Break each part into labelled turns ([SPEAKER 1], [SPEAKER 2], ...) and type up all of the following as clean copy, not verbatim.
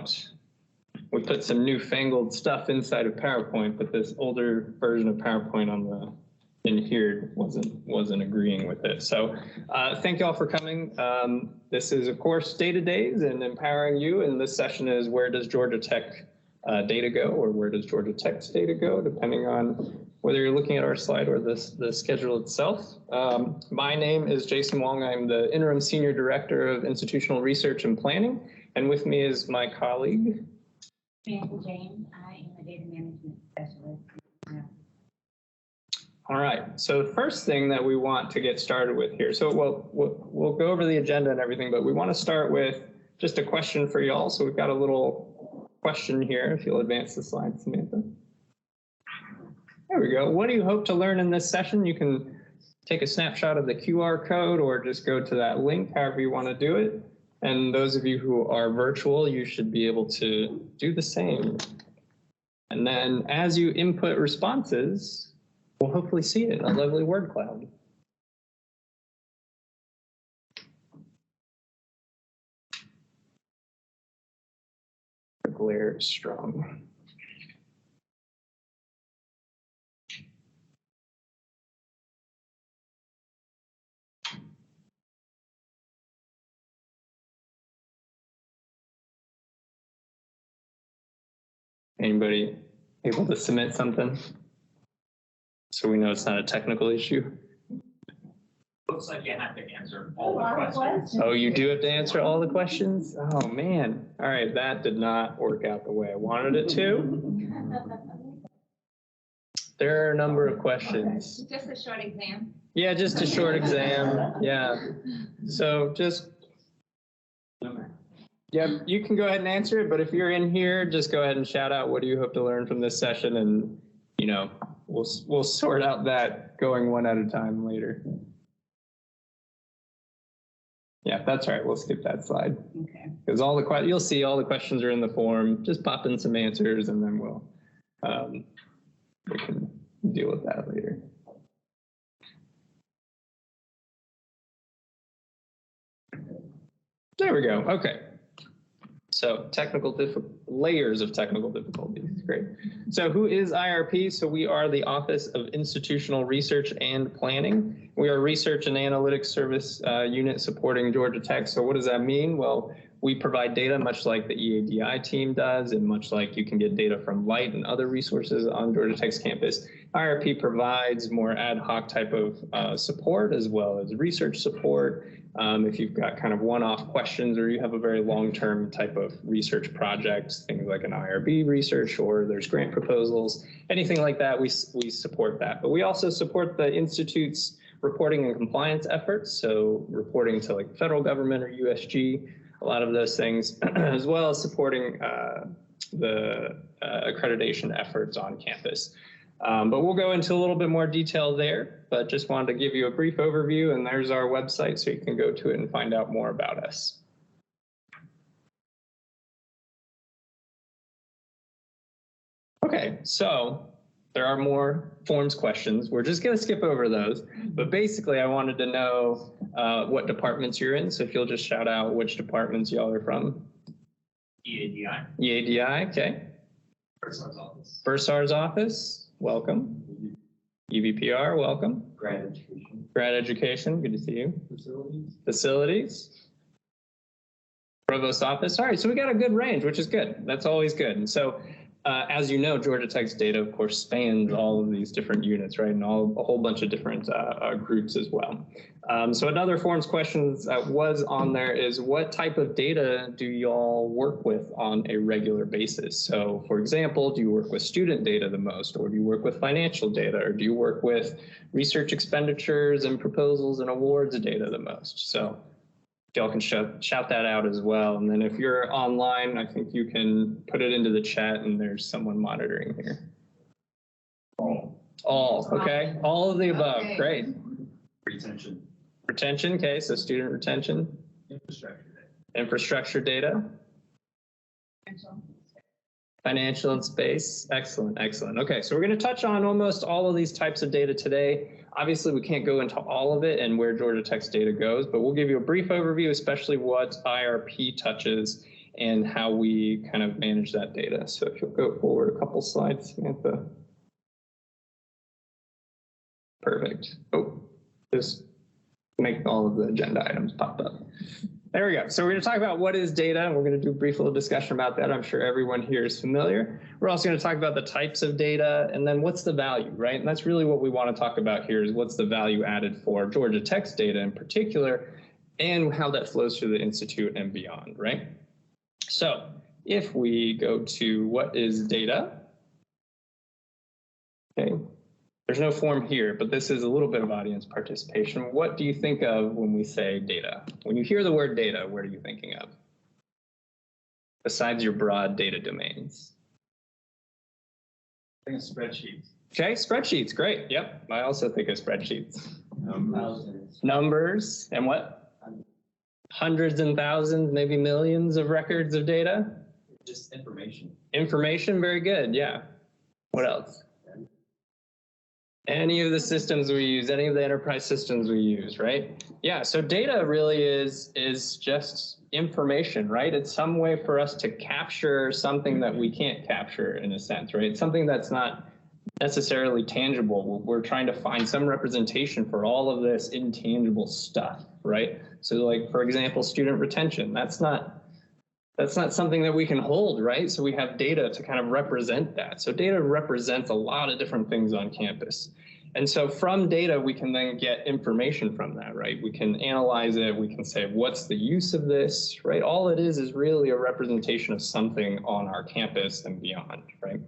[SPEAKER 1] about, we put some newfangled stuff inside of PowerPoint, but this older version of PowerPoint on the in here wasn't agreeing with it. So thank you all for coming. This is, of course, Data Days and empowering you. And this session is where does Georgia Tech data go, or where does Georgia Tech's data go, depending on whether you're looking at our slide or the schedule itself. My name is Jason Wang. I'm the Interim Senior Director of Institutional Research and Planning. And with me is my colleague,
[SPEAKER 2] Samantha James. I am a data management specialist.
[SPEAKER 1] All right, so the first thing that we want to get started with here, so we'll go over the agenda and everything, but we want to start with just a question for y'all. So we've got a little question here, if you'll advance the slide, Samantha. There we go. What do you hope to learn in this session? You can take a snapshot of the QR code or just go to that link, however you want to do it. And those of you who are virtual, you should be able to do the same. And then as you input responses, we'll hopefully see it in a lovely word cloud. The glare is strong. Anybody able to submit something? So we know it's not a technical issue.
[SPEAKER 3] Looks like you have to answer all the questions.
[SPEAKER 1] Oh, you do have to answer all the questions? Oh, man. All right, that did not work out the way I wanted it to. There are a number of questions.
[SPEAKER 2] Just a short exam.
[SPEAKER 1] Yeah, just a short exam. Yeah. So just, yeah, you can go ahead and answer it, but if you're in here, just go ahead and shout out what do you hope to learn from this session, and, you know, we'll sort out that going one at a time later. Yeah, that's right. We'll skip that slide.
[SPEAKER 2] Okay.
[SPEAKER 1] Because you'll see all the questions are in the form. Just pop in some answers, and then we can deal with that later. There we go. Okay. So layers of technical difficulties, great. So who is IRP? So we are the Office of Institutional Research and Planning. We are a research and analytics service unit supporting Georgia Tech. So what does that mean? Well, we provide data much like the EADI team does, and much like you can get data from Light and other resources on Georgia Tech's campus. IRP provides more ad hoc type of support as well as research support. If you've got kind of one-off questions or you have a very long-term type of research project, things like an IRB research, or there's grant proposals, anything like that, we support that. But we also support the Institute's reporting and compliance efforts, so reporting to like federal government or USG, a lot of those things, as well as supporting the accreditation efforts on campus. But we'll go into a little bit more detail there, but just wanted to give you a brief overview, and there's our website, so you can go to it and find out more about us. Okay, so there are more forms questions. We're just going to skip over those, but basically I wanted to know what departments you're in, so if you'll just shout out which departments y'all are from.
[SPEAKER 3] EADI.
[SPEAKER 1] EADI, okay.
[SPEAKER 3] First Stars Office.
[SPEAKER 1] First Stars Office. Welcome. UVPR, welcome.
[SPEAKER 3] Grad Education.
[SPEAKER 1] Grad Education, good to see you.
[SPEAKER 3] Facilities.
[SPEAKER 1] Facilities. Provost Office. All right, so we got a good range, which is good. That's always good. And so, as you know, Georgia Tech's data, of course, spans all of these different units, right, and a whole bunch of different groups as well. So another forms questions that was on there is, what type of data do y'all work with on a regular basis? So, for example, do you work with student data the most, or do you work with financial data, or do you work with research expenditures and proposals and awards data the most? So y'all can shout that out as well. And then if you're online, I think you can put it into the chat, and there's someone monitoring here. All, okay. All of the above, okay. Great.
[SPEAKER 3] Retention.
[SPEAKER 1] Retention, okay, so student retention.
[SPEAKER 3] Infrastructure data.
[SPEAKER 1] Infrastructure data. Financial and space, excellent, excellent. Okay, so we're going to touch on almost all of these types of data today. Obviously, we can't go into all of it and where Georgia Tech's data goes, but we'll give you a brief overview, especially what IRP touches, and how we kind of manage that data. So if you'll go forward a couple slides, Samantha. Perfect. Oh, just make all of the agenda items pop up. There we go. So we're going to talk about what is data, and we're going to do a brief little discussion about that. I'm sure everyone here is familiar. We're also going to talk about the types of data, and then what's the value, right? And that's really what we want to talk about here is what's the value added for Georgia Tech's data in particular, and how that flows through the Institute and beyond, right? So if we go to what is data, okay. There's no form here, but this is a little bit of audience participation. What do you think of when we say data? When you hear the word data, what are you thinking of? Besides your broad data domains.
[SPEAKER 3] I think of spreadsheets.
[SPEAKER 1] Okay, spreadsheets, great. Yep, I also think of spreadsheets. Numbers, and what? Hundreds and thousands, maybe millions of records of data?
[SPEAKER 3] Just information.
[SPEAKER 1] Information, very good, yeah. What else? Any of the systems we use, any of the enterprise systems we use, right? Yeah, so data really is just information, right? It's some way for us to capture something that we can't capture in a sense, right? Something that's not necessarily tangible. We're trying to find some representation for all of this intangible stuff, right? So like, for example, student retention, that's not something that we can hold, right? So we have data to kind of represent that. So data represents a lot of different things on campus. And so from data, we can then get information from that, right? We can analyze it. We can say, what's the use of this, right? All it is really a representation of something on our campus and beyond, right?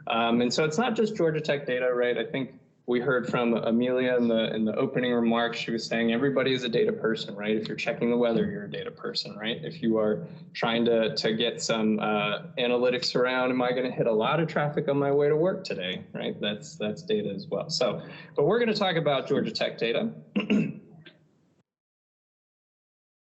[SPEAKER 1] And so it's not just Georgia Tech data, right? I think we heard from Amelia in the opening remarks. She was saying everybody is a data person, right? If you're checking the weather, you're a data person, right? If you are trying to get some analytics around, am I going to hit a lot of traffic on my way to work today, right? That's data as well. So, but we're going to talk about Georgia Tech data.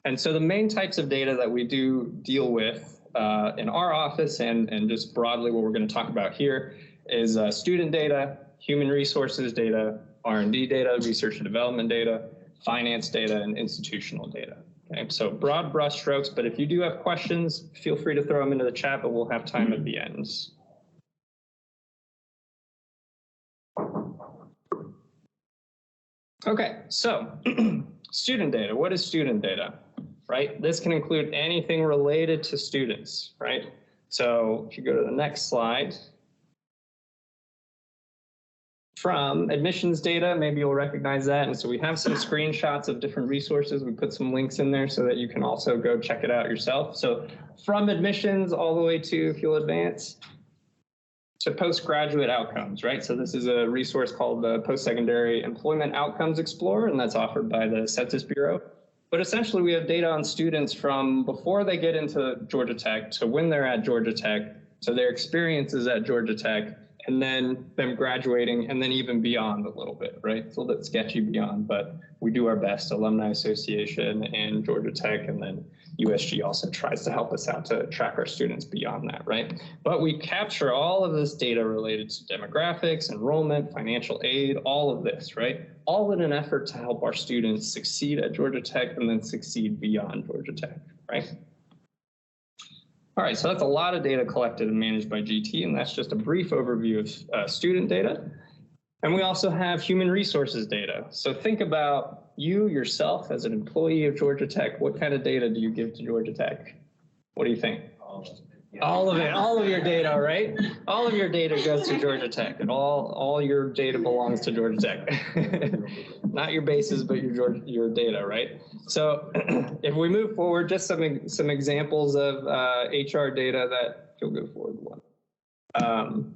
[SPEAKER 1] And so the main types of data that we do deal with in our office and just broadly what we're going to talk about here is student data, human resources data, R&D data, research and development data, finance data, and institutional data. Okay, so broad brush strokes, but if you do have questions, feel free to throw them into the chat, but we'll have time at the end. Okay, so student data. What is student data, right? This can include anything related to students, right? So if you go to the next slide, from admissions data, maybe you'll recognize that. And so we have some screenshots of different resources. We put some links in there so that you can also go check it out yourself. So from admissions all the way to, if you'll advance, to postgraduate outcomes, right? So this is a resource called the Post-Secondary Employment Outcomes Explorer, and that's offered by the Census Bureau. But essentially, we have data on students from before they get into Georgia Tech to when they're at Georgia Tech, to their experiences at Georgia Tech, and then them graduating, and then even beyond a little bit, right? It's a little bit sketchy beyond, but we do our best. Alumni Association and Georgia Tech, and then USG also tries to help us out to track our students beyond that, right? But we capture all of this data related to demographics, enrollment, financial aid, all of this, right? All in an effort to help our students succeed at Georgia Tech and then succeed beyond Georgia Tech, right? All right, so that's a lot of data collected and managed by GT, and that's just a brief overview of student data. And we also have human resources data. So think about you yourself as an employee of Georgia Tech. What kind of data do you give to Georgia Tech? What do you think? All of it, all of your data, right? All of your data goes to Georgia Tech, and all your data belongs to Georgia Tech. Not your bases, but your data, right? So if we move forward, just some examples of HR data that, you'll go forward one,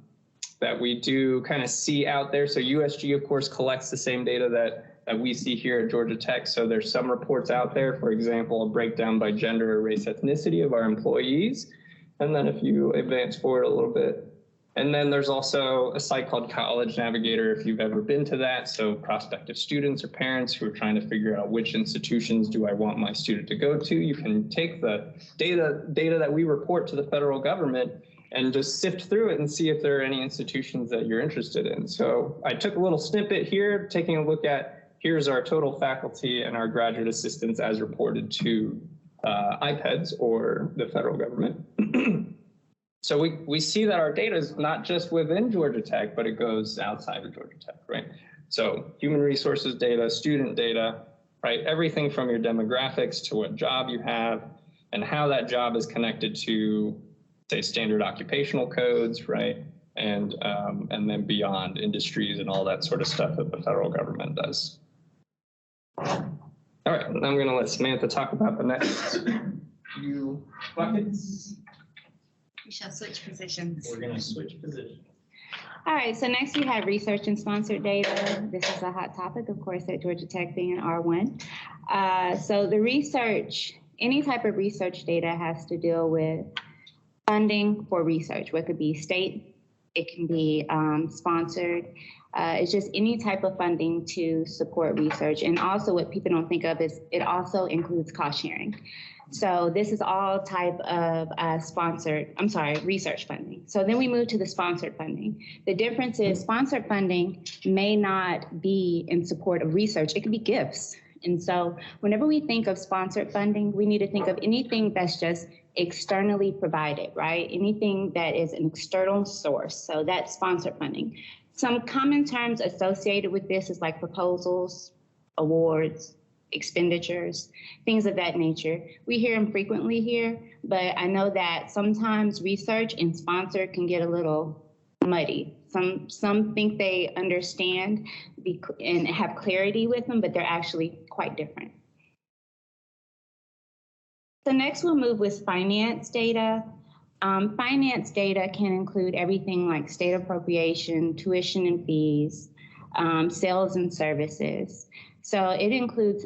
[SPEAKER 1] that we do kind of see out there. So USG, of course, collects the same data that we see here at Georgia Tech. So there's some reports out there, for example, a breakdown by gender or race ethnicity of our employees. And then if you advance forward a little bit, and then there's also a site called College Navigator, if you've ever been to that. So prospective students or parents who are trying to figure out which institutions do I want my student to go to, you can take the data that we report to the federal government and just sift through it and see if there are any institutions that you're interested in. So I took a little snippet here, taking a look at, here's our total faculty and our graduate assistants as reported to iPads or the federal government. So we see that our data is not just within Georgia Tech, but it goes outside of Georgia Tech, right? So human resources data, student data, right? Everything from your demographics to what job you have and how that job is connected to, say, standard occupational codes, right? And then beyond industries and all that sort of stuff that the federal government does. All right, I'm going to let Samantha talk about the next few buckets.
[SPEAKER 2] We shall switch positions.
[SPEAKER 1] We're going to switch positions.
[SPEAKER 2] All right, so next we have research and sponsored data. This is a hot topic, of course, at Georgia Tech being R1. So the research, any type of research data has to deal with funding for research, what could be state, it can be sponsored. It's just any type of funding to support research. And also what people don't think of is it also includes cost sharing. So this is all type of research funding. So then we move to the sponsored funding. The difference is sponsored funding may not be in support of research. It could be gifts. And so whenever we think of sponsored funding, we need to think of anything that's just externally provided, right? Anything that is an external source. So that's sponsored funding. Some common terms associated with this is like proposals, awards, expenditures, things of that nature. We hear them frequently here, but I know that sometimes research and sponsor can get a little muddy. Some think they understand and have clarity with them, but they're actually quite different. So next we'll move with finance data. Finance data can include everything like state appropriation, tuition and fees, sales and services. So it includes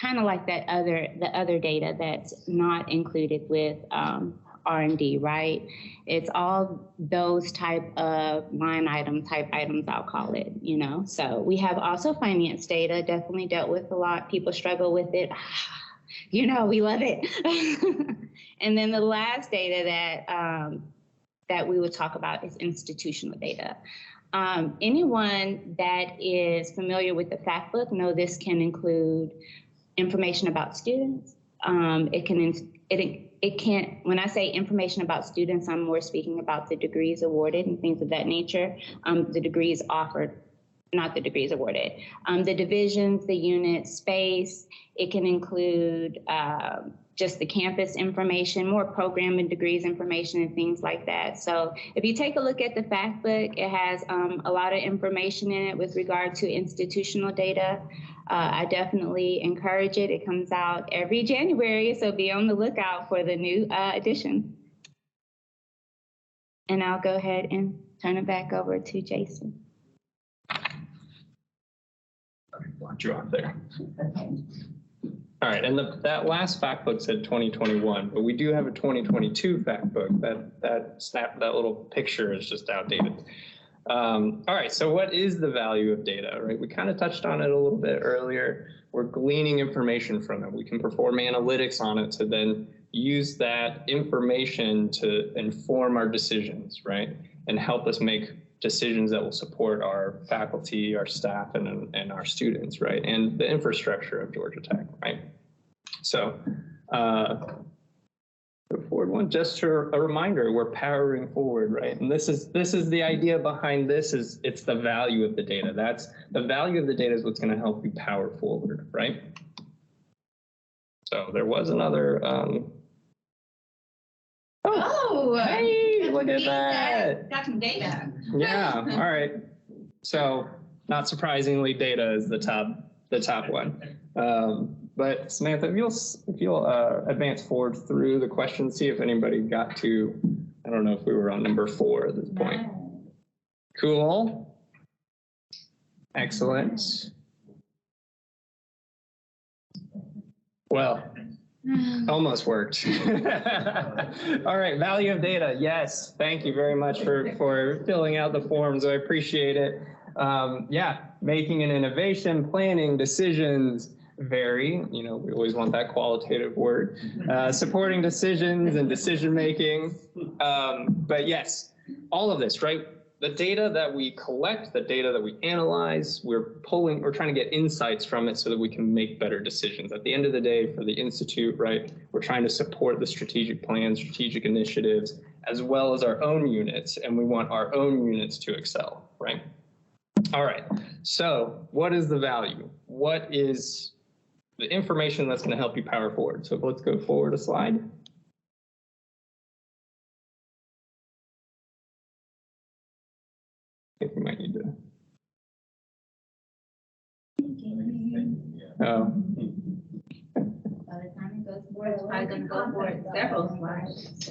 [SPEAKER 2] kind of like the other data that's not included with R&D, right? It's all those type of line item type items, I'll call it, you know? So we have also finance data, definitely dealt with a lot. People struggle with it. You know, we love it. And then the last data that we would talk about is institutional data. Anyone that is familiar with the fact book know this can include information about students. It can, when I say information about students, I'm more speaking about the degrees awarded and things of that nature. The degrees offered, not the degrees awarded. The divisions, the units, space. It can include just the campus information, more program and degrees information and things like that. So if you take a look at the fact book, it has a lot of information in it with regard to institutional data. I definitely encourage it. It comes out every January, so be on the lookout for the new edition. And I'll go ahead and turn it back over to Jason.
[SPEAKER 1] Blocked you off there. All right, and that last fact book said 2021, but we do have a 2022 fact book. That little picture is just outdated. All right, so what is the value of data, right? We kind of touched on it a little bit earlier. We're gleaning information from it. We can perform analytics on it to then use that information to inform our decisions, right? And help us make decisions that will support our faculty, our staff, and our students, right? And the infrastructure of Georgia Tech, right? So, go forward one, just a reminder, we're powering forward, right? And this is the idea behind this is it's the value of the data. That's the value of the data is what's going to help you power forward, right? So there was another, hey, look at that.
[SPEAKER 2] Got some data.
[SPEAKER 1] Yeah, all right. So not surprisingly, data is the top one. But Samantha, if you'll advance forward through the questions, see if anybody got to, I don't know if we were on number 4 at this point.
[SPEAKER 2] No.
[SPEAKER 1] Cool. Excellent. Well, almost worked. All right, value of data. Yes, thank you very much for filling out the forms. I appreciate it. Yeah, making an innovation, planning, decisions, vary. You know, we always want that qualitative word. Supporting decisions and decision making. But yes, all of this, right? the data that we collect, the data that we analyze, we're trying to get insights from it so that we can make better decisions. At the end of the day, for the Institute, right, we're trying to support the strategic plans, strategic initiatives, as well as our own units, and we want our own units to excel, right? All right, so what is the value? What is the information that's going to help you power forward? So let's go forward a slide. I think we might need to. Oh.
[SPEAKER 2] By the time it goes forward, it's probably going to go forward several slides.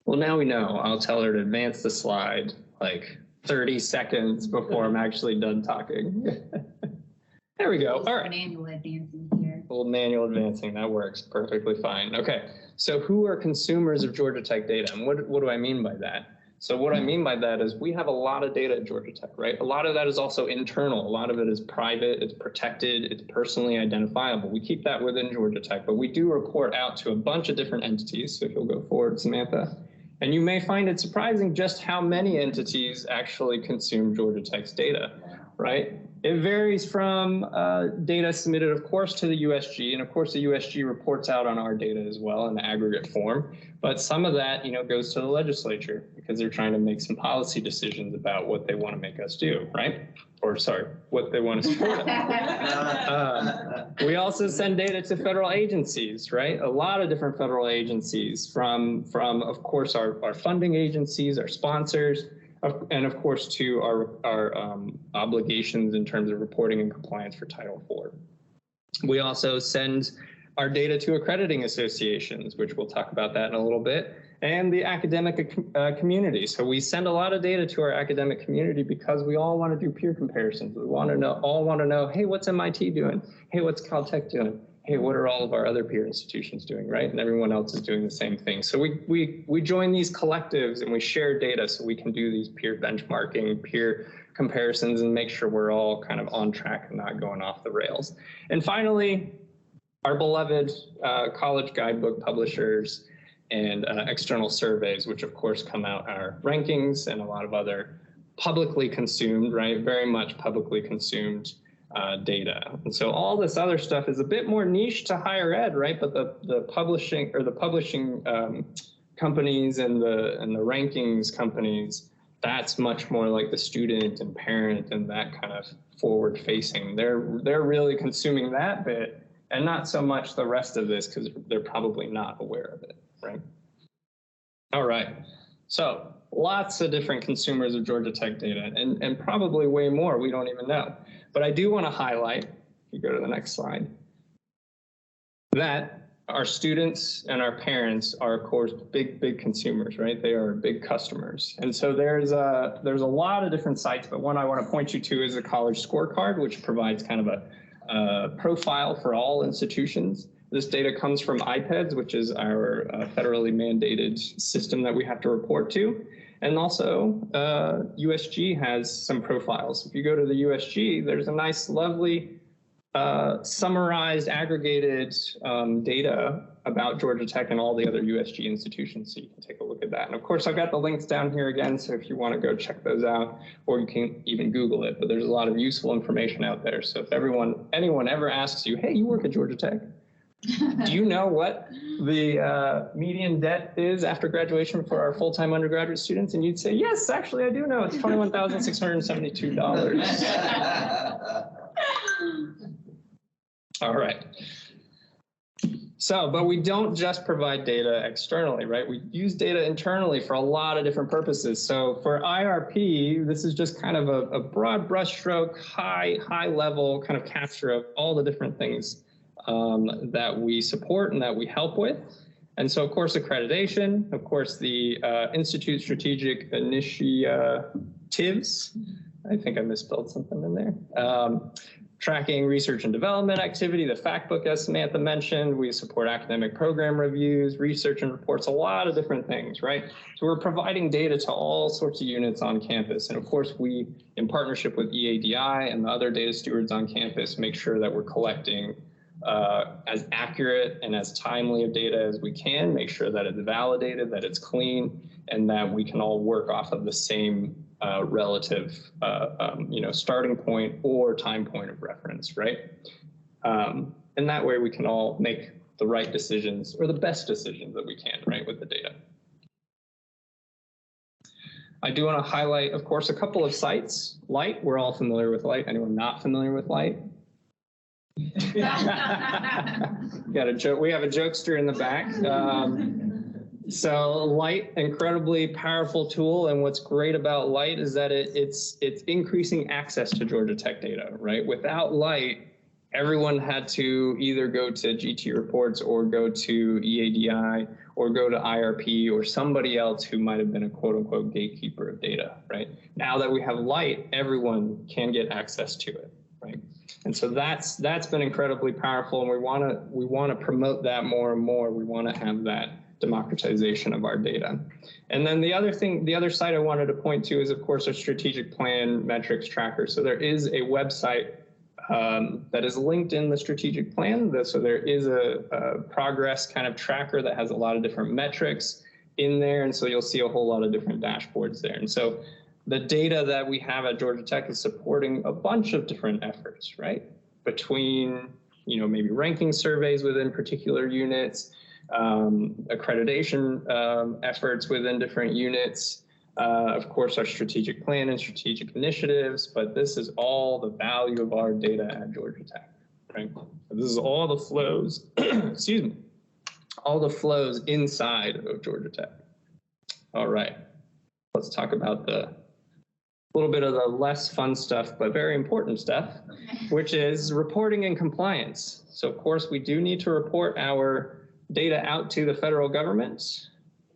[SPEAKER 1] Well, now we know. I'll tell her to advance the slide like 30 seconds before I'm actually done talking. There we go. All right.
[SPEAKER 2] Manual advancing here.
[SPEAKER 1] A little manual advancing, that works perfectly fine. Okay, so who are consumers of Georgia Tech data? And what do I mean by that? So what I mean by that is we have a lot of data at Georgia Tech, right? A lot of that is also internal. A lot of it is private, it's protected, it's personally identifiable. We keep that within Georgia Tech, but we do report out to a bunch of different entities. So if you'll go forward, Samantha. And you may find it surprising just how many entities actually consume Georgia Tech's data, right? It varies from data submitted, of course, to the USG, and of course the USG reports out on our data as well in the aggregate form. But some of that, goes to the legislature because they're trying to make some policy decisions about what they want to make us do, right? Or sorry, what they want to support. We also send data to federal agencies, right? A lot of different federal agencies, from of course our funding agencies, our sponsors, and of course to our obligations in terms of reporting and compliance for Title IV. We also send our data to accrediting associations, which we'll talk about that in a little bit, and the academic community. So we send a lot of data to our academic community because we all want to do peer comparisons. We want to know, hey, what's MIT doing? Hey, what's Caltech doing? Hey, what are all of our other peer institutions doing, right? And everyone else is doing the same thing. So we join these collectives and we share data so we can do these peer benchmarking, peer comparisons, and make sure we're all kind of on track and not going off the rails. And finally, our beloved college guidebook publishers and external surveys, which of course come out our rankings and a lot of other publicly consumed, right? Very much publicly consumed data. And so all this other stuff is a bit more niche to higher ed, right? But the publishing companies and the rankings companies, that's much more like the student and parent and that kind of forward facing. They're really consuming that bit and not so much the rest of this because they're probably not aware of it, right? All right. So lots of different consumers of Georgia Tech data and probably way more we don't even know. But I do want to highlight, if you go to the next slide, that our students and our parents are, of course, big consumers, right? They are big customers. And so there's a lot of different sites, but one I want to point you to is a college scorecard, which provides kind of a profile for all institutions. This data comes from IPEDS, which is our federally mandated system that we have to report to. And also, USG has some profiles. If you go to the USG, there's a nice, lovely, summarized, aggregated data about Georgia Tech and all the other USG institutions, so you can take a look at that. And of course, I've got the links down here again, so if you want to go check those out, or you can even Google it, but there's a lot of useful information out there. So if anyone ever asks you, hey, you work at Georgia Tech, do you know what the median debt is after graduation for our full-time undergraduate students? And you'd say, yes, actually, I do know. It's $21,672. All right. So, but we don't just provide data externally, right? We use data internally for a lot of different purposes. So for IRP, this is just kind of a broad brushstroke, high level kind of capture of all the different things that we support and that we help with. And so, of course, accreditation, of course, the Institute Strategic Initiatives. I think I misspelled something in there. Tracking research and development activity, the fact book, as Samantha mentioned. We support academic program reviews, research and reports, a lot of different things, right? So we're providing data to all sorts of units on campus. And of course, we, in partnership with EADI and the other data stewards on campus, make sure that we're collecting as accurate and as timely of data as we can, make sure that it's validated, that it's clean, and that we can all work off of the same relative starting point or time point of reference, right? And that way we can all make the right decisions or the best decisions that we can, right, with the data. I do want to highlight, of course, a couple of sites. Light, we're all familiar with Light. Anyone not familiar with Light? Got a joke. We have a jokester in the back. So Light, incredibly powerful tool, and what's great about Light is that it's increasing access to Georgia Tech data, right? Without Light, everyone had to either go to GT reports or go to EADI or go to IRP or somebody else who might have been a quote unquote gatekeeper of data, right? Now that we have Light, everyone can get access to it, right? And so that's been incredibly powerful, and we want to promote that more and more. We want to have that democratization of our data. And then the other site I wanted to point to is, of course, our strategic plan metrics tracker. So there is a website that is linked in the strategic plan. So there is a progress kind of tracker that has a lot of different metrics in there. And so you'll see a whole lot of different dashboards there. And so the data that we have at Georgia Tech is supporting a bunch of different efforts, right? Between, maybe ranking surveys within particular units, accreditation efforts within different units, of course, our strategic plan and strategic initiatives, but this is all the value of our data at Georgia Tech, right? This is all the flows, excuse me, all the flows inside of Georgia Tech. All right, let's talk about a little bit of the less fun stuff, but very important stuff, which is reporting and compliance. So of course, we do need to report our data out to the federal government,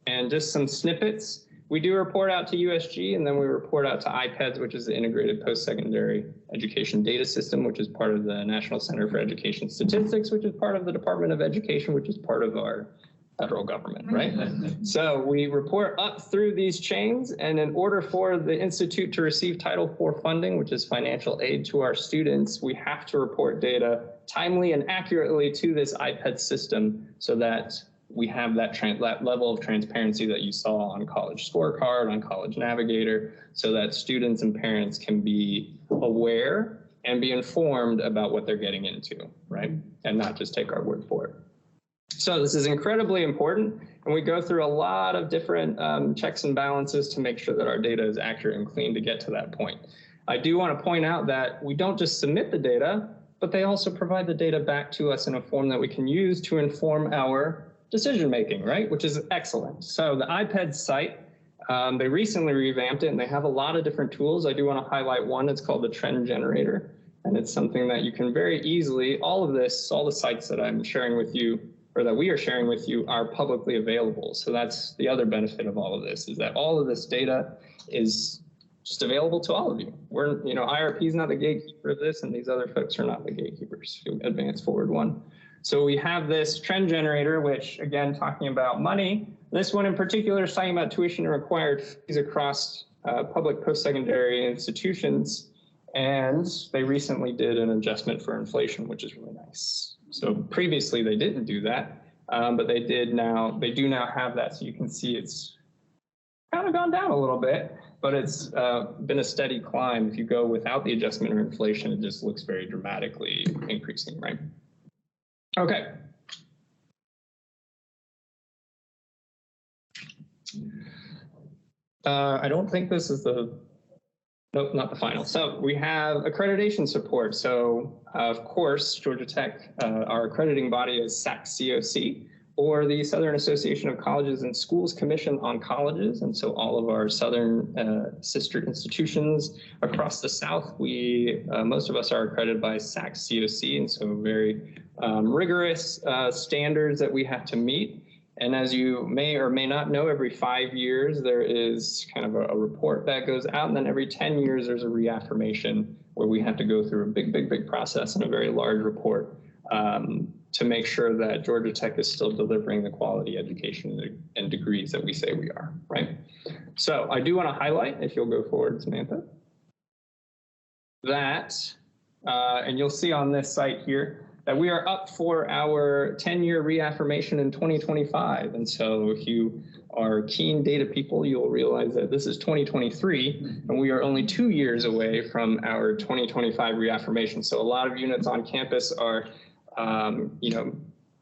[SPEAKER 1] and just some snippets. We do report out to USG, and then we report out to IPEDS, which is the Integrated Post-Secondary Education Data System, which is part of the National Center for Education Statistics, which is part of the Department of Education, which is part of our federal government, right? So we report up through these chains, and in order for the Institute to receive Title IV funding, which is financial aid to our students, we have to report data timely and accurately to this IPEDS system so that we have that level of transparency that you saw on College Scorecard, on College Navigator, so that students and parents can be aware and be informed about what they're getting into, right? And not just take our word for it. So this is incredibly important, and we go through a lot of different checks and balances to make sure that our data is accurate and clean to get to that point. I do want to point out that we don't just submit the data, but they also provide the data back to us in a form that we can use to inform our decision-making, right? Which is excellent. So the IPEDS site, they recently revamped it, and they have a lot of different tools. I do want to highlight one. It's called the Trend Generator, and it's something that you can very easily, all the sites that I'm sharing with you, or that we are sharing with you, are publicly available. So that's the other benefit of all of this, is that all of this data is just available to all of you. IRP is not the gatekeeper of this, and these other folks are not the gatekeepers. Advance forward one. So we have this trend generator, which, again, talking about money. This one in particular is talking about tuition and required fees across public post-secondary institutions. And they recently did an adjustment for inflation, which is really nice. So previously they didn't do that, but they do now have that. So you can see it's kind of gone down a little bit, but it's been a steady climb. If you go without the adjustment or inflation, it just looks very dramatically increasing, right? Okay. I don't think this is nope, not the final. So we have accreditation support. So of course, Georgia Tech, our accrediting body is SAC-COC, or the Southern Association of Colleges and Schools Commission on Colleges. And so all of our Southern sister institutions across the South, most of us are accredited by SAC-COC, and so very rigorous standards that we have to meet. And as you may or may not know, every 5 years there is kind of a report that goes out, and then every 10 years there's a reaffirmation where we have to go through a big process and a very large report to make sure that Georgia Tech is still delivering the quality education and degrees that we say we are, right? So I do want to highlight, if you'll go forward, Samantha, that, and you'll see on this site here, that we are up for our 10-year reaffirmation in 2025. And so if you are keen data people, you'll realize that this is 2023, and we are only 2 years away from our 2025 reaffirmation. So a lot of units on campus are,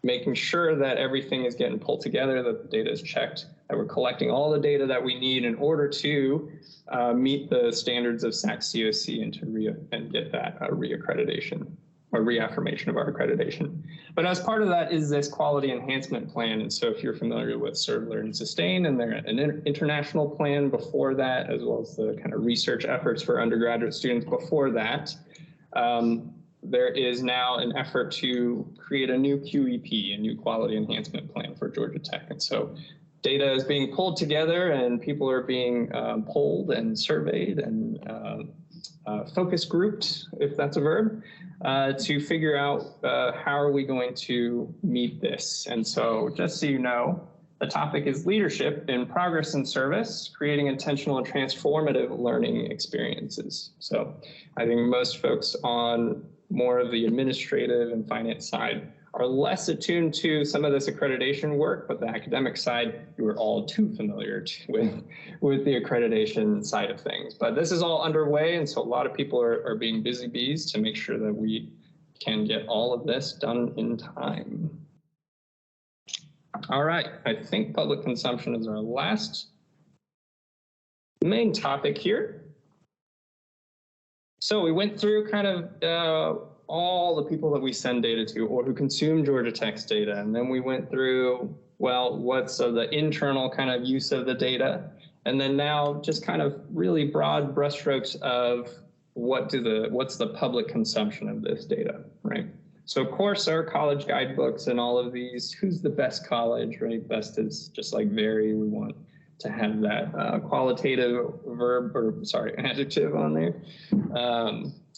[SPEAKER 1] making sure that everything is getting pulled together, that the data is checked, that we're collecting all the data that we need in order to meet the standards of SAC-COC and get that reaccreditation or reaffirmation of our accreditation. But as part of that is this quality enhancement plan. And so if you're familiar with Serve, Learn, and Sustain, and there's an international plan before that, as well as the kind of research efforts for undergraduate students before that, there is now an effort to create a new QEP, a new quality enhancement plan for Georgia Tech. And so data is being pulled together, and people are being polled and surveyed and focus grouped, if that's a verb, to figure out how are we going to meet this. And so just so you know, the topic is leadership in progress and service, creating intentional and transformative learning experiences. So I think most folks on more of the administrative and finance side are less attuned to some of this accreditation work, but the academic side, you are all too familiar with the accreditation side of things. But this is all underway, and so a lot of people are being busy bees to make sure that we can get all of this done in time. All right, I think public consumption is our last main topic here. So we went through kind of all the people that we send data to or who consume Georgia Tech's data. And then we went through, well, what's the internal kind of use of the data? And then now just kind of really broad brushstrokes of what's the public consumption of this data, right? So of course our college guidebooks and all of these, who's the best college, right? Best is just like very, we want to have that qualitative adjective on there.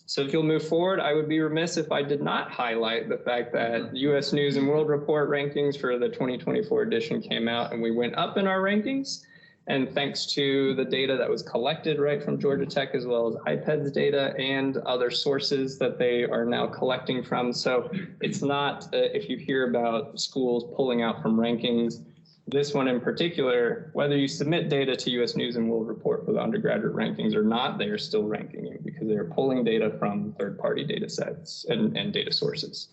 [SPEAKER 1] So if you'll move forward, I would be remiss if I did not highlight the fact that U.S. News and World Report rankings for the 2024 edition came out, and we went up in our rankings. And thanks to the data that was collected right from Georgia Tech, as well as IPED's data and other sources that they are now collecting from. So it's not, if you hear about schools pulling out from rankings, this one in particular, whether you submit data to U.S. News and World Report for the undergraduate rankings or not, they are still ranking you because they are pulling data from third-party data sets and data sources.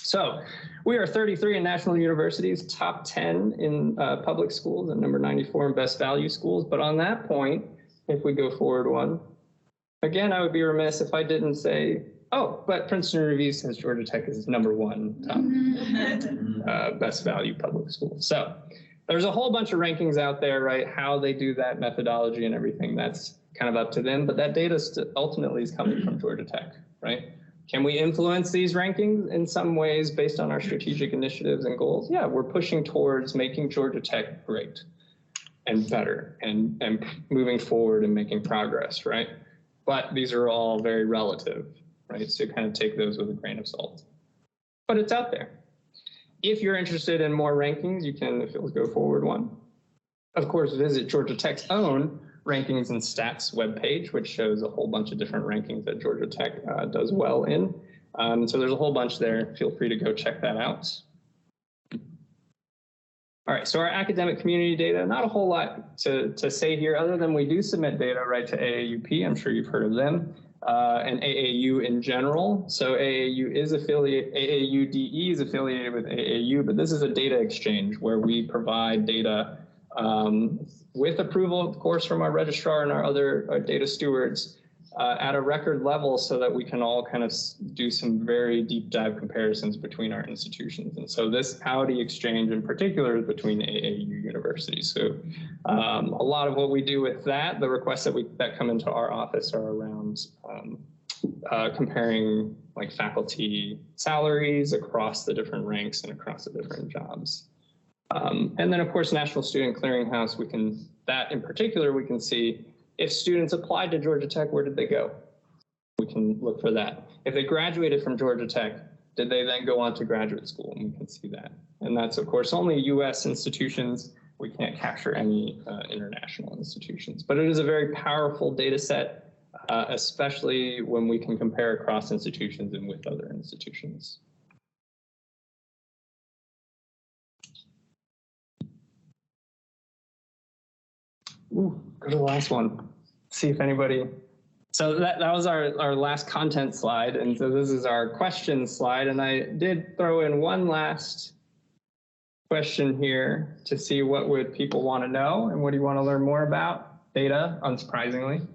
[SPEAKER 1] So we are 33 in national universities, top 10 in public schools, and number 94 in best value schools. But on that point, if we go forward one, again, I would be remiss if I didn't say, oh, but Princeton Review says Georgia Tech is #1 top best value public school. So there's a whole bunch of rankings out there, right? How they do that methodology and everything, that's kind of up to them. But that data ultimately is coming from Georgia Tech, right? Can we influence these rankings in some ways based on our strategic initiatives and goals? Yeah, we're pushing towards making Georgia Tech great and better and moving forward and making progress, right? But these are all very relative, right? So kind of take those with a grain of salt. But it's out there. If you're interested in more rankings, you can, if you'll go forward one, of course, visit Georgia Tech's own rankings and stats webpage, which shows a whole bunch of different rankings that Georgia Tech does well in. So there's a whole bunch there. Feel free to go check that out. All right, so our academic community data, not a whole lot to say here other than we do submit data right to AAUP. I'm sure you've heard of them. And AAU in general. So AAUDE is affiliated with AAU, but this is a data exchange where we provide data with approval, of course, from our registrar and our data stewards at a record level so that we can all kind of do some very deep dive comparisons between our institutions. And so this AUDE exchange in particular is between AAU universities. So a lot of what we do with that, the requests that come into our office are around comparing like faculty salaries across the different ranks and across the different jobs. And then of course, National Student Clearinghouse, that in particular, we can see if students applied to Georgia Tech, where did they go? We can look for that. If they graduated from Georgia Tech, did they then go on to graduate school? And we can see that. And that's, of course, only U.S. institutions. We can't capture any international institutions. But it is a very powerful data set, especially when we can compare across institutions and with other institutions. Ooh, go to the last one. See if anybody. So that was our last content slide. And so this is our question slide. And I did throw in one last question here to see what would people want to know and what do you want to learn more about. Data, unsurprisingly.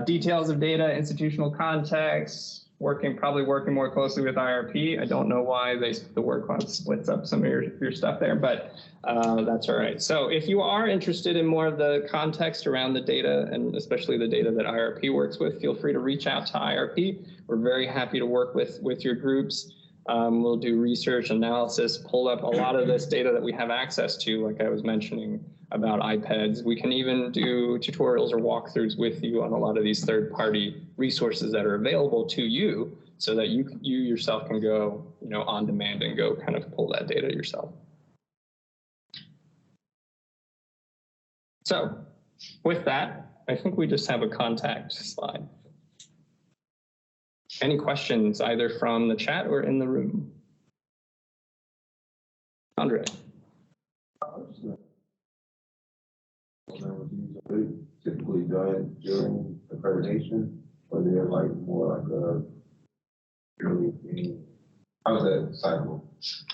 [SPEAKER 1] Details of data, institutional context, probably working more closely with IRP. I don't know why the word cloud splits up some of your stuff there, but that's all right. So if you are interested in more of the context around the data, and especially the data that IRP works with, feel free to reach out to IRP. We're very happy to work with your groups. We'll do research, analysis, pull up a lot of this data that we have access to, like I was mentioning about iPads. We can even do tutorials or walkthroughs with you on a lot of these third-party resources that are available to you so that you yourself can go, on demand and go kind of pull that data yourself. So with that, I think we just have a contact slide. Any questions either from the chat or in the room? Andre.
[SPEAKER 4] Typically done during accreditation, or they're like more like a yearly thing. How's that cycle?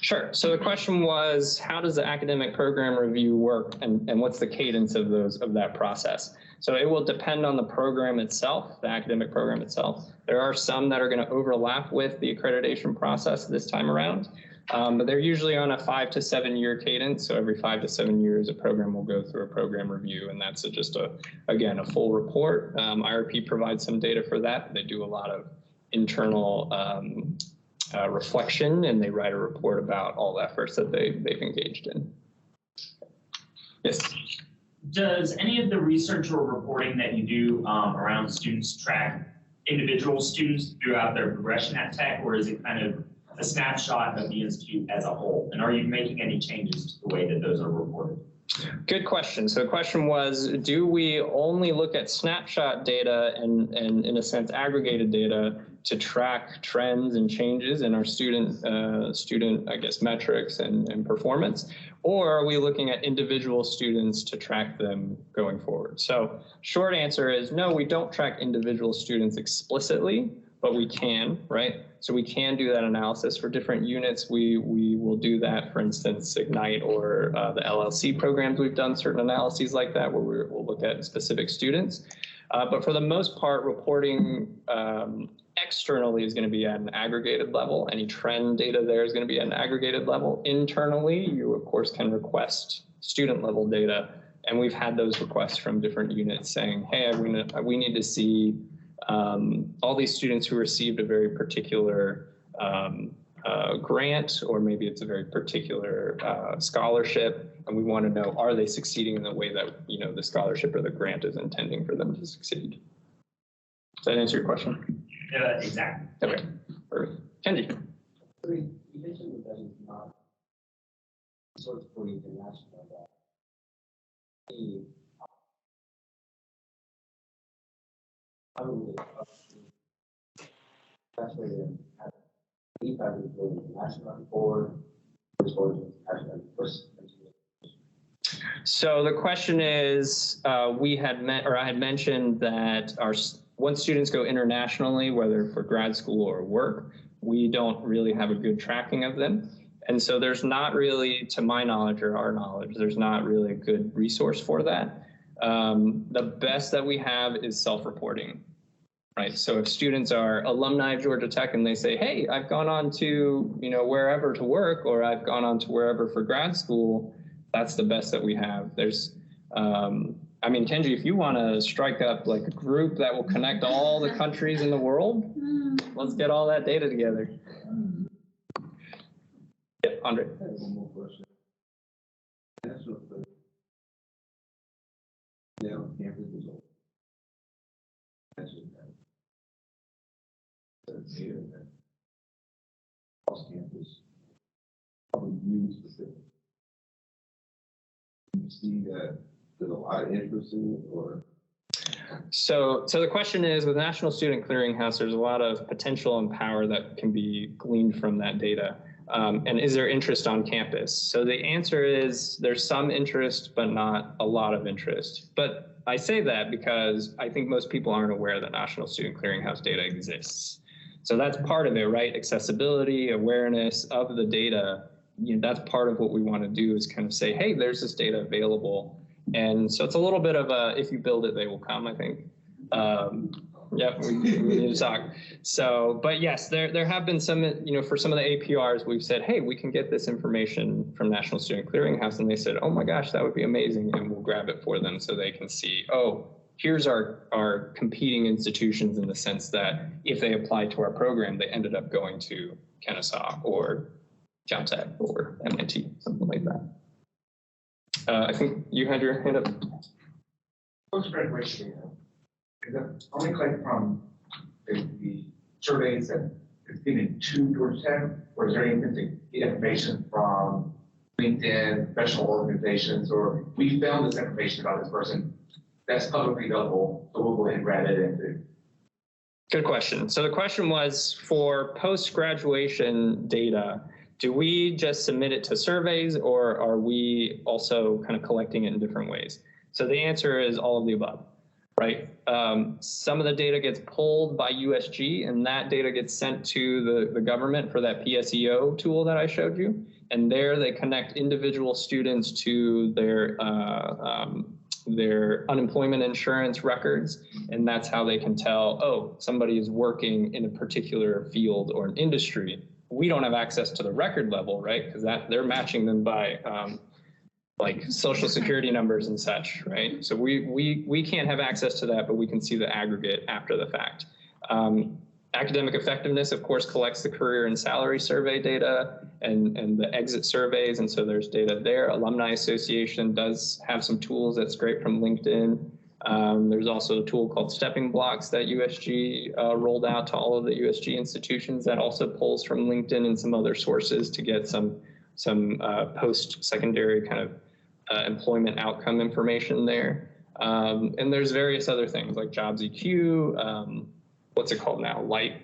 [SPEAKER 1] Sure. So the question was, how does the academic program review work, and what's the cadence of that process? So it will depend on the program itself, the academic program itself. There are some that are going to overlap with the accreditation process this time around, but they're usually on a 5 to 7 year cadence. So every 5 to 7 years, a program will go through a program review, and that's just again, a full report. IRP provides some data for that. They do a lot of internal reflection, and they write a report about all the efforts that they've engaged in. Yes.
[SPEAKER 3] Does any of the research or reporting that you do around students track individual students throughout their progression at Tech, or is it kind of a snapshot of the institute as a whole? And are you making any changes to the way that those are reported?
[SPEAKER 1] Good question. So the question was, do we only look at snapshot data and in a sense, aggregated data to track trends and changes in our student, I guess, metrics and performance? Or are we looking at individual students to track them going forward? So short answer is no, we don't track individual students explicitly, but we can, right? So we can do that analysis for different units. We will do that, for instance, Ignite or the LLC programs. We've done certain analyses like that where we'll look at specific students. But for the most part, reporting externally is going to be at an aggregated level. Any trend data there is going to be at an aggregated level. Internally, you, of course, can request student level data. And we've had those requests from different units saying, hey, we need to see all these students who received a very particular grant, or maybe it's a very particular scholarship, and we want to know, are they succeeding in the way that the scholarship or the grant is intending for them to succeed? Does that answer your question?
[SPEAKER 3] Exactly.
[SPEAKER 1] Okay, perfect. Kenji.
[SPEAKER 5] You mentioned that it's not sort of for international, but probably that's where you have either going international or going international first.
[SPEAKER 1] So the question is, I had mentioned that once students go internationally, whether for grad school or work, we don't really have a good tracking of them. And so there's not really, to my knowledge or our knowledge, there's not really a good resource for that. The best that we have is self-reporting, right? So if students are alumni of Georgia Tech and they say, hey, I've gone on to, wherever to work, or I've gone on to wherever for grad school, that's the best that we have. There's, Kenji, if you want to strike up like a group that will connect all the countries in the world, let's get all that data together. Yeah, Andre.
[SPEAKER 4] I have one more question. National down campus results. Mentioned that data that cross campus probably use specific. You see that there's a lot of interest in it, or?
[SPEAKER 1] So the question is, with National Student Clearinghouse, there's a lot of potential and power that can be gleaned from that data. And is there interest on campus? So the answer is there's some interest, but not a lot of interest. But I say that because I think most people aren't aware that National Student Clearinghouse data exists. So that's part of it, right? Accessibility, awareness of the data. That's part of what we want to do is kind of say, hey, there's this data available. And so it's a little bit of a, if you build it, they will come, I think. Yep, we need to talk. So, but yes, there have been some, for some of the APRs, we've said, hey, we can get this information from National Student Clearinghouse. And they said, oh my gosh, that would be amazing. And we'll grab it for them so they can see, oh, here's our competing institutions in the sense that if they applied to our program, they ended up going to Kennesaw or Caltech or MIT, something like that. I think you had your hand up.
[SPEAKER 6] Post-graduation, is that only like from the surveys that it's given to Georgia Tech, or is there anything to get information from LinkedIn, professional organizations, or we found this information about this person that's publicly available, so we'll go ahead and grab it into.
[SPEAKER 1] Good question. So the question was for post-graduation data, do we just submit it to surveys or are we also kind of collecting it in different ways? So the answer is all of the above, right? Some of the data gets pulled by USG and that data gets sent to the government for that PSEO tool that I showed you. And there they connect individual students to their unemployment insurance records. And that's how they can tell, oh, somebody is working in a particular field or an industry. We don't have access to the record level, right? Because they're matching them by like social security numbers and such, right? So we can't have access to that, but we can see the aggregate after the fact. Academic effectiveness, of course, collects the career and salary survey data and the exit surveys. And so there's data there. Alumni Association does have some tools that's great from LinkedIn. There's also a tool called Stepping Blocks that USG rolled out to all of the USG institutions that also pulls from LinkedIn and some other sources to get some post-secondary kind of employment outcome information there. And there's various other things like Jobs EQ, what's it called now? Light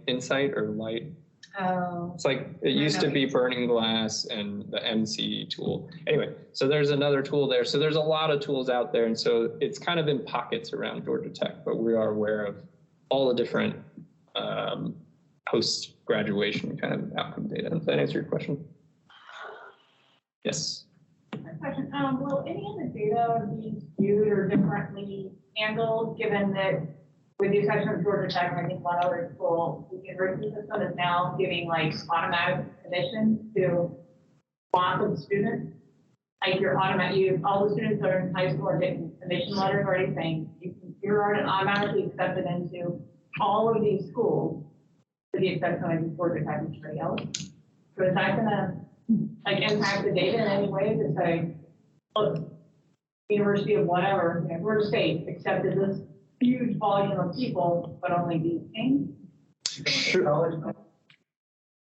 [SPEAKER 1] Insight or Light? Oh. It's like, it used to be Burning Glass and the MC tool. Anyway, so there's another tool there. So there's a lot of tools out there. And so it's kind of in pockets around Georgia Tech, but we are aware of all the different post-graduation kind of outcome data. Does that answer your question? Yes.
[SPEAKER 7] Question. Will any of the data be skewed or differently handled, given that with the exception of Georgia Tech, and I think one other school, the university system is now giving like automatic admissions to lots of students? Like you're all the students that are in high school are getting admission letters already saying you're already automatically accepted into all of these schools, with the exception of Georgia Tech and everybody else. So is that gonna like impact the data in any way to say, look, University of whatever, Georgia State accepted this huge volume of people, but only these things?
[SPEAKER 1] Sure.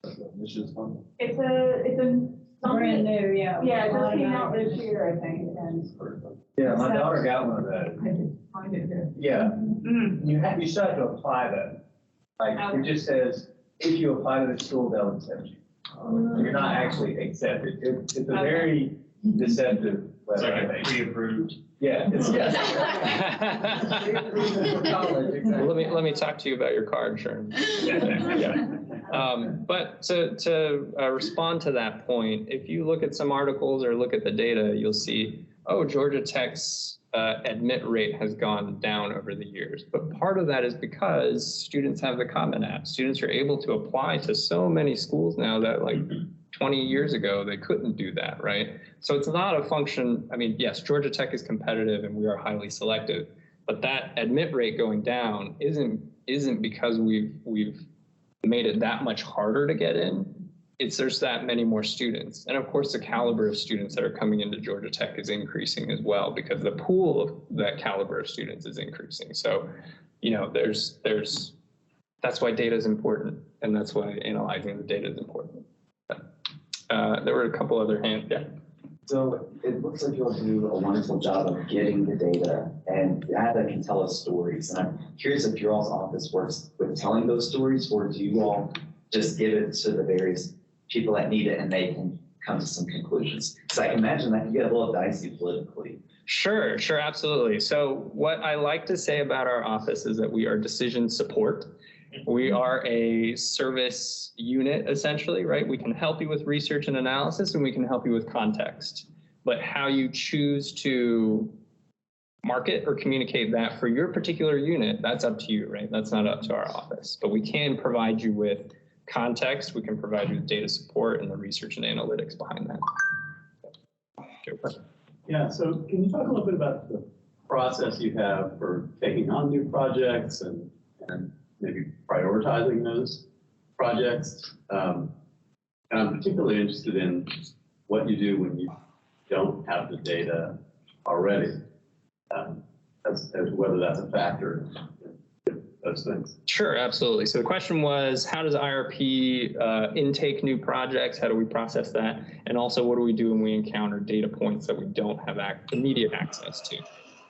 [SPEAKER 7] It's a brand new, yeah. Yeah, it just came out this year, I think. And
[SPEAKER 8] yeah, my daughter got one of those.
[SPEAKER 7] I can find it here.
[SPEAKER 8] Yeah, you still have to apply though. Like it just says if you apply to the school, they'll accept you. You're not actually accepted. It's a very deceptive.
[SPEAKER 3] It's like a pre-approved.
[SPEAKER 8] Yeah.
[SPEAKER 1] Well, let me talk to you about your car insurance. Yeah. But to respond to that point, if you look at some articles or look at the data, you'll see, oh, Georgia Tech's admit rate has gone down over the years. But part of that is because students have the Common App. Students are able to apply to so many schools now that like 20 years ago, they couldn't do that, right? So it's not a function. I mean, yes, Georgia Tech is competitive and we are highly selective, but that admit rate going down isn't because we've made it that much harder to get in. There's that many more students. And of course, the caliber of students that are coming into Georgia Tech is increasing as well because the pool of that caliber of students is increasing. So, that's why data is important. And that's why analyzing the data is important. There were a couple other hands, yeah.
[SPEAKER 9] So it looks like you'll do a wonderful job of getting the data and that can tell us stories. And I'm curious if your all's office works with telling those stories, or do you all just give it to the various people that need it and they can come to some conclusions? Because I can imagine that can get a little dicey politically.
[SPEAKER 1] Sure, absolutely. So what I like to say about our office is that we are decision support. We are a service unit, essentially, right? We can help you with research and analysis, and we can help you with context. But how you choose to market or communicate that for your particular unit, that's up to you, right? That's not up to our office. But we can provide you with context. We can provide you with data support and the research and analytics behind that.
[SPEAKER 10] Yeah, so can you talk a little bit about the process you have for taking on new projects and maybe prioritizing those projects? And I'm particularly interested in what you do when you don't have the data already, as whether that's a factor in those things.
[SPEAKER 1] Sure, absolutely. So the question was, how does IRP intake new projects? How do we process that? And also, what do we do when we encounter data points that we don't have immediate access to?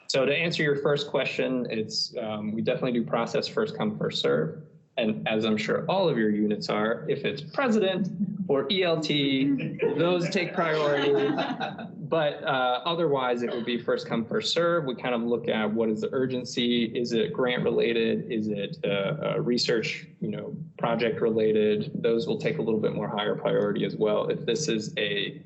[SPEAKER 1] So to answer your first question, it's we definitely do process first come, first serve. And as I'm sure all of your units are, if it's president or ELT, those take priority. But otherwise, it would be first come, first serve. We kind of look at what is the urgency. Is it grant related? Is it research, project related? Those will take a little bit more higher priority as well. If this is a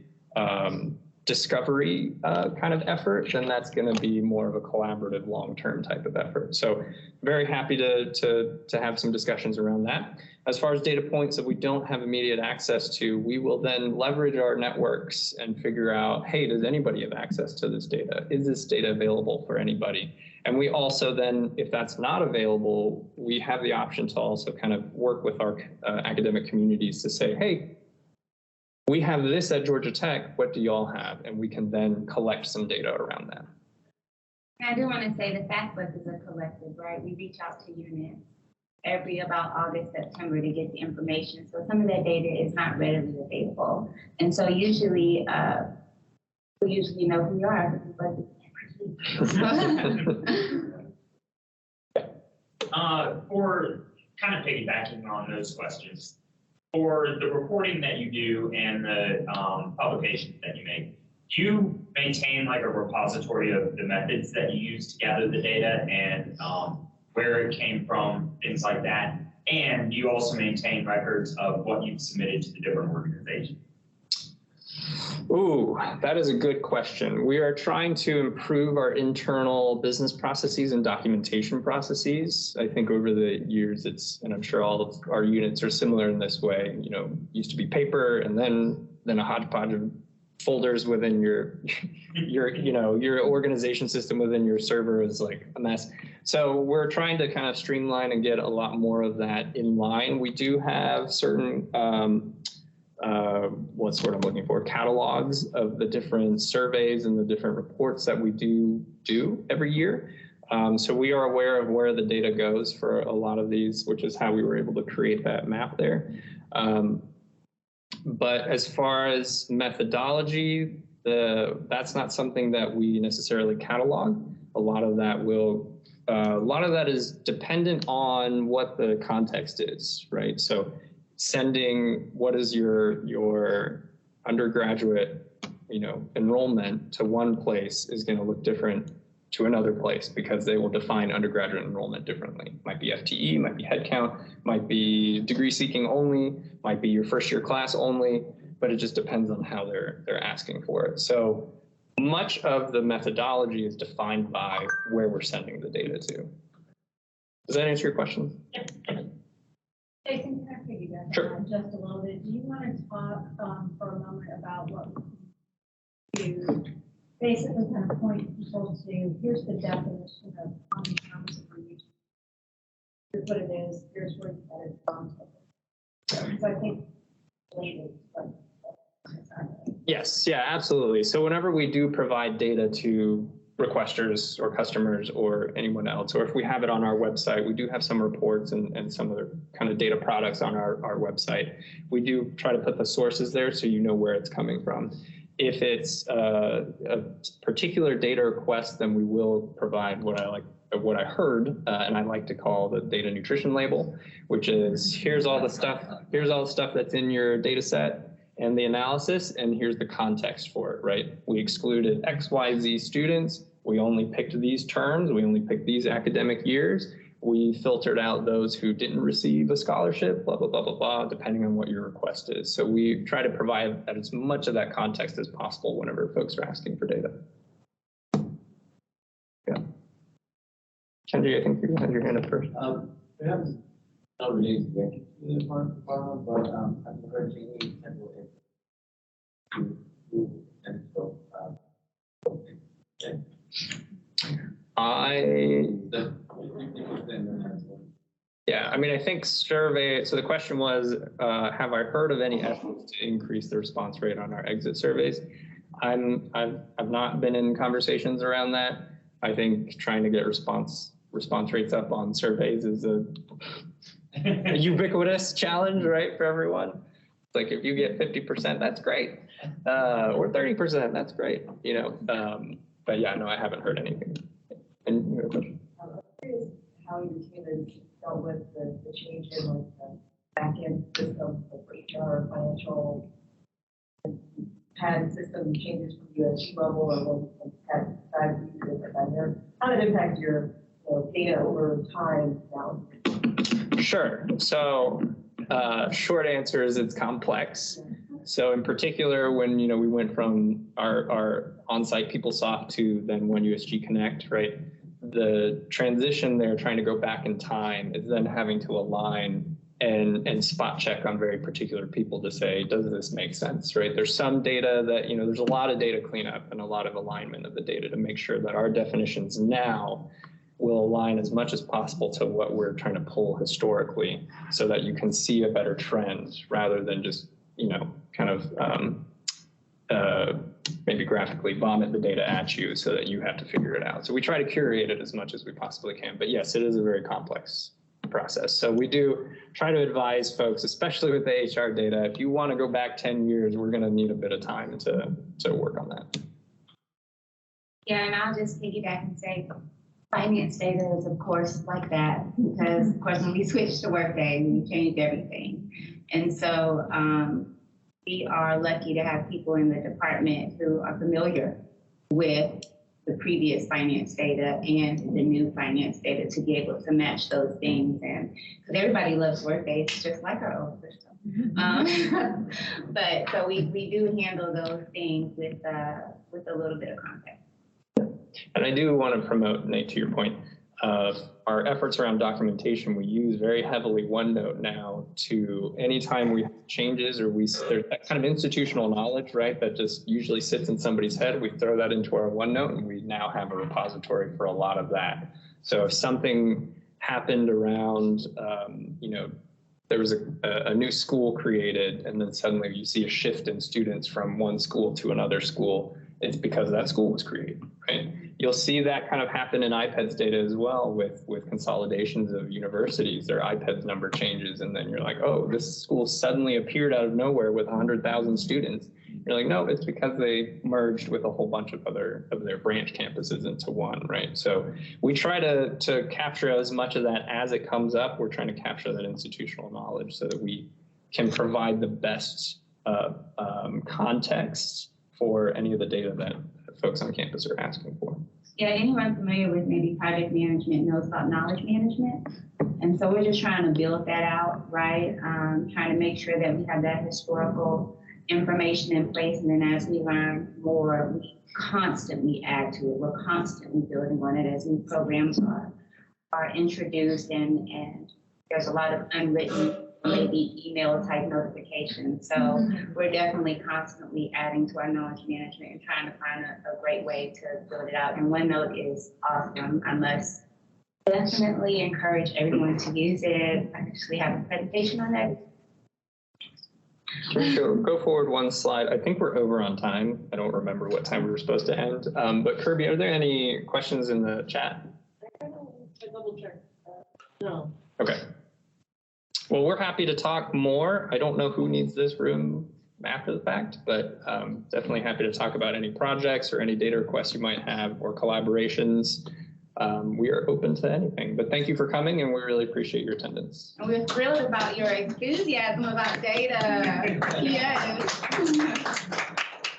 [SPEAKER 1] discovery kind of effort, then that's going to be more of a collaborative long-term type of effort. So very happy to have some discussions around that. As far as data points that we don't have immediate access to, we will then leverage our networks and figure out, hey, does anybody have access to this data? Is this data available for anybody? And we also then, if that's not available, we have the option to also kind of work with our academic communities to say, hey, we have this at Georgia Tech, what do y'all have? And we can then collect some data around that.
[SPEAKER 2] And I do want to say the fact book is a collective, right? We reach out to units every about August, September to get the information. So some of that data is not readily available. And so usually, we usually know who you are.
[SPEAKER 3] For kind of piggybacking on those questions, for the reporting that you do and the publications that you make, do you maintain like a repository of the methods that you use to gather the data and where it came from, things like that? And do you also maintain records of what you've submitted to the different organizations?
[SPEAKER 1] Ooh, that is a good question. We are trying to improve our internal business processes and documentation processes. I think over the years, and I'm sure all of our units are similar in this way, used to be paper and then a hodgepodge of folders within your organization system within your server is like a mess. So we're trying to kind of streamline and get a lot more of that in line. We do have certain what's what I'm looking for, catalogs of the different surveys and the different reports that we do every year. So we are aware of where the data goes for a lot of these, which is how we were able to create that map there. But as far as methodology, that's not something that we necessarily catalog. A lot of that is dependent on what the context is, right? So sending what is your undergraduate, enrollment to one place is going to look different to another place because they will define undergraduate enrollment differently. Might be FTE, might be headcount, might be degree seeking only, might be your first year class only, but it just depends on how they're asking for it. So much of the methodology is defined by where we're sending the data to. Does that answer your question?
[SPEAKER 7] Jason, can I piggyback
[SPEAKER 1] Sure.
[SPEAKER 7] on just a little bit? Do you want to talk for a moment about what you basically kind of point people to? Here's the definition of terms of reach. Here's what it is. Here's where you get it from. So I think related.
[SPEAKER 1] Yes, yeah, absolutely. So whenever we do provide data to requesters or customers or anyone else, or if we have it on our website, we do have some reports and some other kind of data products on our website. We do try to put the sources there so you know where it's coming from. If it's a particular data request, then we will provide what I like what I heard, and I like to call the data nutrition label, which is here's all the stuff that's in your data set and the analysis, and here's the context for it, right? We excluded XYZ students. We only picked these terms. We only picked these academic years. We filtered out those who didn't receive a scholarship, blah, blah, blah, blah, blah, depending on what your request is. So we try to provide as much of that context as possible whenever folks are asking for data. Yeah. Kendra, I think you had your hand up first.
[SPEAKER 5] Perhaps not related directly to the part, but I've heard any technical and so
[SPEAKER 1] yeah, I mean, I think survey, so the question was, have I heard of any efforts to increase the response rate on our exit surveys? I've not been in conversations around that. I think trying to get response rates up on surveys is a ubiquitous challenge, right, for everyone. Like if you get 50%, that's great, or 30%, that's great, you know. But yeah, no, I haven't heard anything. And you have a question?
[SPEAKER 11] I'm curious how your team has dealt with the change in like the back-end system of HR, financial, had system changes from USG level or when had decided to use a different vendor. How did it impact your data over time now?
[SPEAKER 1] Sure. So short answer is it's complex. So in particular, when we went from our on-site PeopleSoft to then One USG Connect, right? The transition there, trying to go back in time, is then having to align and spot check on very particular people to say, does this make sense, right? There's some data that, there's a lot of data cleanup and a lot of alignment of the data to make sure that our definitions now will align as much as possible to what we're trying to pull historically so that you can see a better trend rather than just, kind of maybe graphically vomit the data at you so that you have to figure it out. So we try to curate it as much as we possibly can. But yes, it is a very complex process. So we do try to advise folks, especially with the HR data, if you want to go back 10 years, we're going to need a bit of time to work on that.
[SPEAKER 2] Yeah, and I'll just piggyback and say finance data is, of course, like that, because, of course, when we switched to Workday, we changed everything. And so we are lucky to have people in the department who are familiar with the previous finance data and the new finance data to be able to match those things. And because everybody loves Workday, it's just like our old system. But so we do handle those things with a little bit of context.
[SPEAKER 1] And I do want to promote, Nate, to your point, our efforts around documentation. We use very heavily OneNote now to anytime we have changes or there's that kind of institutional knowledge, right, that just usually sits in somebody's head. We throw that into our OneNote and we now have a repository for a lot of that. So if something happened around, there was a new school created and then suddenly you see a shift in students from one school to another school, it's because that school was created, right? You'll see that kind of happen in IPEDS data as well with consolidations of universities. Their IPEDS number changes, and then you're like, oh, this school suddenly appeared out of nowhere with 100,000 students. You're like, no, it's because they merged with a whole bunch of their branch campuses into one, right? So we try to capture as much of that as it comes up. We're trying to capture that institutional knowledge so that we can provide the best context for any of the data that folks on campus are asking for.
[SPEAKER 2] Yeah, anyone familiar with maybe project management knows about knowledge management. And so we're just trying to build that out, right? Trying to make sure that we have that historical information in place. And then as we learn more, we constantly add to it. We're constantly building on it as new programs are introduced and there's a lot of unwritten maybe email type notifications. So we're definitely constantly adding to our knowledge management and trying to find a great way to build it out. And OneNote is awesome. I must definitely encourage everyone to use it. I actually have a presentation on that.
[SPEAKER 1] Go forward one slide. I think we're over on time. I don't remember what time we were supposed to end. But Kirby, are there any questions in the chat?
[SPEAKER 11] Double check. No.
[SPEAKER 1] Okay. Well, we're happy to talk more. I don't know who needs this room after the fact, but definitely happy to talk about any projects or any data requests you might have or collaborations. we are open to anything. But thank you for coming, and we really appreciate your attendance.
[SPEAKER 2] And we're thrilled about your enthusiasm about data. Yes.